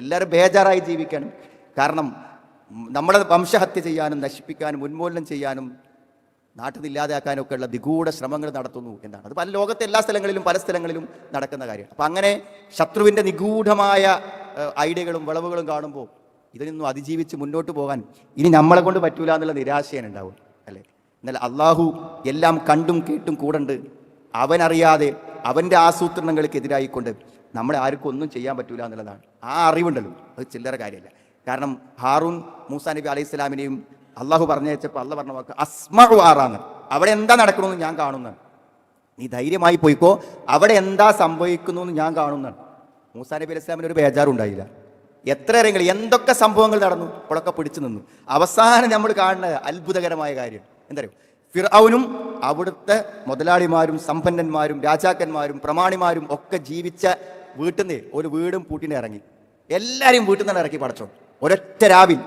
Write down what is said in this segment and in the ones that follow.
എല്ലാവരും ബേജാറായി ജീവിക്കാനും. കാരണം നമ്മളെ വംശഹത്യ ചെയ്യാനും നശിപ്പിക്കാനും ഉന്മൂലനം ചെയ്യാനും നാട്ടിൽ ഇല്ലാതാക്കാനും ഒക്കെ ഉള്ള നിഗൂഢ ശ്രമങ്ങൾ നടത്തുന്നു എന്നാണ്. അത് പല ലോകത്തെ എല്ലാ സ്ഥലങ്ങളിലും പല സ്ഥലങ്ങളിലും നടക്കുന്ന കാര്യമാണ്. അപ്പം അങ്ങനെ ശത്രുവിൻ്റെ നിഗൂഢമായ ഐഡിയകളും വിളവുകളും കാണുമ്പോൾ ഇതിനൊന്നും അതിജീവിച്ച് മുന്നോട്ട് പോകാൻ ഇനി നമ്മളെ കൊണ്ട് പറ്റൂല എന്നുള്ള നിരാശയാണ് ഉണ്ടാവും, അല്ലേ? എന്നാൽ അള്ളാഹു എല്ലാം കണ്ടും കേട്ടും കൂടണ്ട്. അവനറിയാതെ അവൻ്റെ ആസൂത്രണങ്ങൾക്കെതിരായിക്കൊണ്ട് നമ്മളെ ആർക്കും ഒന്നും ചെയ്യാൻ പറ്റൂല എന്നുള്ളതാണ്. ആ അറിവുണ്ടല്ലോ, അത് ചില്ലറ കാര്യമല്ല. കാരണം ഹാറൂൻ മൂസാ നബി അലൈഹി സ്വലാമിനെയും അള്ളാഹു പറഞ്ഞയച്ചപ്പോൾ അള്ളാഹ് പറഞ്ഞ വാക്ക് അസ്മഉ ആറാന്ന്. അവിടെ എന്താ നടക്കണമെന്ന് ഞാൻ കാണുന്നതാണ്. നീ ധൈര്യമായി പോയിക്കോ, അവിടെ എന്താ സംഭവിക്കുന്നു എന്ന് ഞാൻ കാണുന്നതാണ്. മൂസാ നബി അലൈഹി സ്വലാമിന് ഒരു ബേജാറുണ്ടായില്ല. എത്ര ഇറങ്ങൾ എന്തൊക്കെ സംഭവങ്ങൾ നടന്നു, അപ്പോഴൊക്കെ പിടിച്ചു നിന്നു. അവസാനം നമ്മൾ കാണുന്ന അത്ഭുതകരമായ കാര്യം എന്താ പറയുക, ഫിർഔനും അവിടുത്തെ മുതലാളിമാരും സമ്പന്നന്മാരും രാജാക്കന്മാരും പ്രമാണിമാരും ഒക്കെ ജീവിച്ച വീട്ടിൽ നിന്ന് ഒരു വീടും പൂട്ടിനെ ഇറങ്ങി. എല്ലാവരെയും വീട്ടിൽ നിന്ന് ഇറക്കി പടച്ചോ. ഒരൊറ്റ രാവിൽ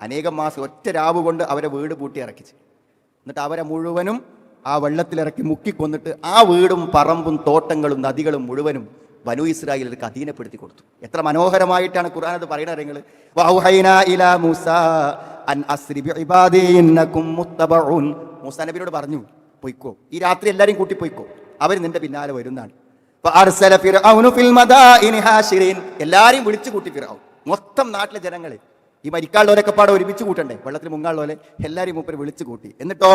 അനേകം മാസം ഒറ്റ രാവ് കൊണ്ട് അവരെ വീട് പൂട്ടി ഇറക്കിച്ച്. എന്നിട്ട് അവരെ മുഴുവനും ആ വെള്ളത്തിലിറക്കി മുക്കിക്കൊന്നിട്ട് ആ വീടും പറമ്പും തോട്ടങ്ങളും നദികളും മുഴുവനും ബനൂ ഇസ്രായേലിലേക്ക് അധീനപ്പെടുത്തി കൊടുത്തു. എത്ര മനോഹരമായിട്ടാണ് ഖുർആൻ അത് പറയുന്നത്. നിങ്ങൾ മൂസാ നബിയോട് പറഞ്ഞു, പൊയ്ക്കോ, ഈ രാത്രി എല്ലാവരും കൂട്ടി പൊയ്ക്കോ, അവർ നിന്റെ പിന്നാലെ വരുന്നതാണ്. എല്ലാരെയും വിളിച്ചു കൂട്ടി ഫിർഔൻ മൊത്തം നാട്ടിലെ ജനങ്ങളെ, ഈ മരിക്കാനുള്ളവരൊക്കെ പാടെ ഒരുമിച്ച് കൂട്ടണ്ടേ, വെള്ളത്തിൽ മുങ്ങാനുള്ളവരെ എല്ലാരെയും മൂപ്പര് വിളിച്ചു കൂട്ടി. എന്നിട്ടോ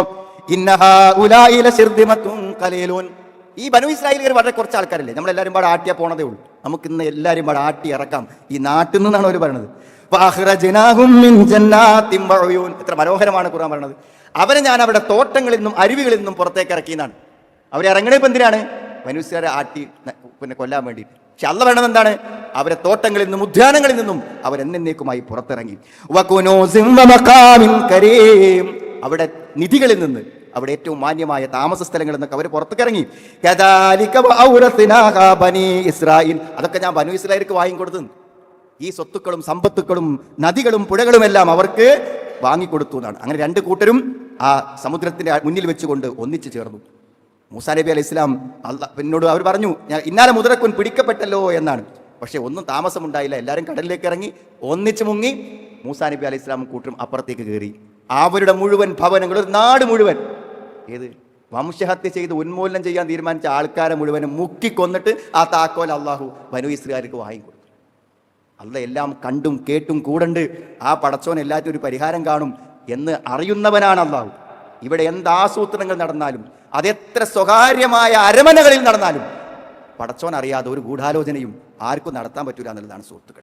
ഈ ബനൂ ഇസ്രായേലിൽ വളരെ കുറച്ച് ആൾക്കാരല്ലേ, നമ്മളെല്ലാവരും പാടെ ആട്ടിയാ പോണതേ ഉള്ളൂ. നമുക്ക് ഇന്ന് എല്ലാവരും പാടെ ആട്ടി ഇറക്കാം ഈ നാട്ടിൽ നിന്നാണ് അവർ പറയുന്നത്. എത്ര മനോഹരമാണ് ഖുർആൻ പറയുന്നത്. അവരെ ഞാൻ അവിടെ തോട്ടങ്ങളിൽ നിന്നും അരുവികളിൽ നിന്നും പുറത്തേക്ക് ഇറക്കിയെന്നാണ്. അവരിറങ്ങണേപ്പം എന്തിനാണ്? ബനൂ ഇസ്രായേൽ ആട്ടി കൊല്ലാൻ വേണ്ടിയിട്ട്. പക്ഷെ അള്ളാഹ് വേണ്ടത് എന്താണ്? അവരെ തോട്ടങ്ങളിൽ നിന്നും ഉദ്യാനങ്ങളിൽ നിന്നും അവരെന്നേക്കുമായി പുറത്തിറങ്ങി. അവിടെ നിധികളിൽ നിന്ന്, അവിടെ ഏറ്റവും മാന്യമായ താമസ സ്ഥലങ്ങളിൽ നിന്നൊക്കെ അവർ പുറത്തേക്കിറങ്ങി. ഇസ്രായേൽ, അതൊക്കെ ഞാൻ ബനൂ ഇസ്രായേലിക്ക് വാങ്ങിക്കൊടുത്തു. ഈ സ്വത്തുക്കളും സമ്പത്തുക്കളും നദികളും പുഴകളും എല്ലാം അവർക്ക് വാങ്ങിക്കൊടുത്തു എന്നാണ്. അങ്ങനെ രണ്ട് കൂട്ടരും ആ സമുദ്രത്തിന്റെ മുന്നിൽ വെച്ചുകൊണ്ട് ഒന്നിച്ചു ചേർന്നു. മൂസാ നബി അലൈഹി ഇസ്ലാം എന്നോട് അവർ പറഞ്ഞു, ഞാൻ ഇന്നാലെ മുതലക്കുൻ പിടിക്കപ്പെട്ടല്ലോ എന്നാണ്. പക്ഷെ ഒന്നും താമസമുണ്ടായില്ല. എല്ലാവരും കടലിലേക്ക് ഇറങ്ങി ഒന്നിച്ചു മുങ്ങി. മൂസാ നബി അലൈഹി ഇസ്ലാമും കൂട്ടരും അപ്പുറത്തേക്ക് കയറി. അവരുടെ മുഴുവൻ ഭവനങ്ങൾ, ഒരു നാട് മുഴുവൻ, ഏത് വംശഹത്യ ചെയ്ത് ഉന്മൂലനം ചെയ്യാൻ തീരുമാനിച്ച ആൾക്കാരെ മുഴുവനും മുക്കിക്കൊന്നിട്ട് ആ താക്കോൽ അള്ളാഹു ബനൂ ഇസ്രായേലിക്ക് വാങ്ങിക്കൊടുത്തു. അല്ല എല്ലാം കണ്ടും കേട്ടും കൂടണ്ട്. ആ പടച്ചോൻ എല്ലാത്തിനും ഒരു പരിഹാരം കാണും എന്ന് അറിയുന്നവനാണ് അള്ളാഹു. ഇവിടെ എന്താസൂത്രണങ്ങൾ നടന്നാലും, അതെത്ര സ്വകാര്യമായ അരമനകളിൽ നടന്നാലും പടച്ചോൻ അറിയാതെ ഒരു ഗൂഢാലോചനയും ആർക്കും നടത്താൻ പറ്റൂല എന്നുള്ളതാണ് സുഹൃത്തുക്കൾ.